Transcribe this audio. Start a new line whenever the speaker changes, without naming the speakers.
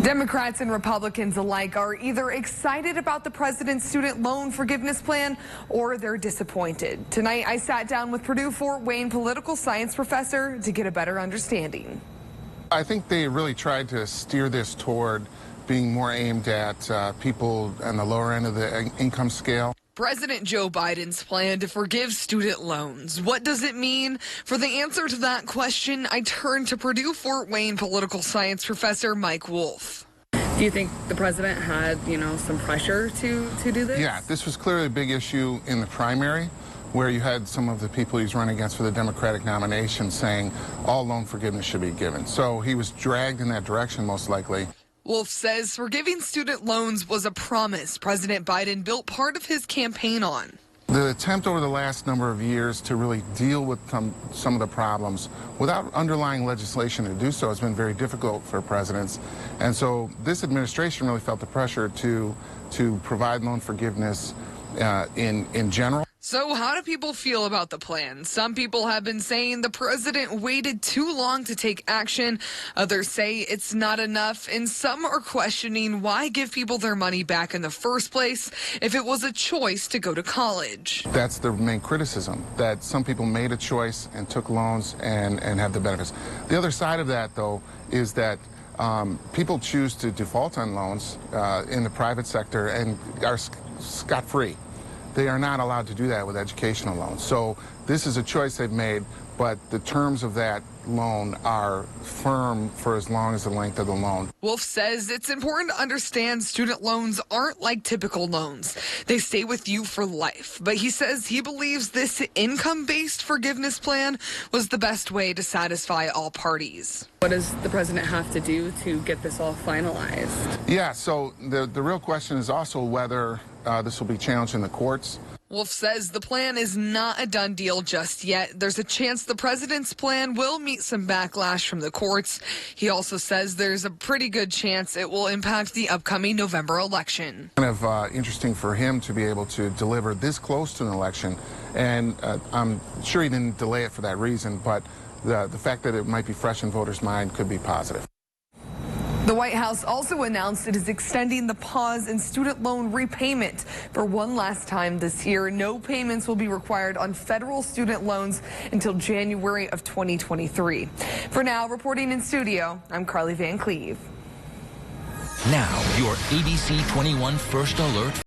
Democrats and Republicans alike are either excited about the president's student loan forgiveness plan or they're disappointed. Tonight, I sat down with Purdue Fort Wayne political science professor to get a better understanding.
I think they really tried to steer this toward being more aimed at people on the lower end of the income scale.
President Joe Biden's plan to forgive student loans. What does it mean? For the answer to that question, I turn to Purdue Fort Wayne political science professor Mike Wolf.
Do you think the president had, some pressure to do this?
Yeah, this was clearly a big issue in the primary, where you had some of the people he's running against for the Democratic nomination saying all loan forgiveness should be given. So he was dragged in that direction, most likely.
Wolf says forgiving student loans was a promise President Biden built part of his campaign on.
The attempt over the last number of years to really deal with some of the problems without underlying legislation to do so has been very difficult for presidents. And so this administration really felt the pressure to provide loan forgiveness in general.
So how do people feel about the plan? Some people have been saying the president waited too long to take action. Others say it's not enough. And some are questioning why give people their money back in the first place if it was a choice to go to college.
That's the main criticism, that some people made a choice and took loans and have the benefits. The other side of that, though, is that people choose to default on loans in the private sector and are scot-free. They are not allowed to do that with educational loans. So this is a choice they've made, but the terms of that loan are firm for as long as the length of the loan.
Wolf says it's important to understand student loans aren't like typical loans. They stay with you for life. But he says he believes this income-based forgiveness plan was the best way to satisfy all parties.
What does the president have to do to get this all finalized?
Yeah, so the real question is also whether this will be challenged in the courts.
Wolf says the plan is not a done deal just yet. There's a chance the president's plan will meet some backlash from the courts. He also says there's a pretty good chance it will impact the upcoming November election.
Kind of interesting for him to be able to deliver this close to an election, and I'm sure he didn't delay it for that reason, but the fact that it might be fresh in voters' mind could be positive.
The White House also announced it is extending the pause in student loan repayment for one last time this year. No payments will be required on federal student loans until January of 2023. For now, reporting in studio, I'm Carly Van Cleve.
Now, your ABC 21 First Alert.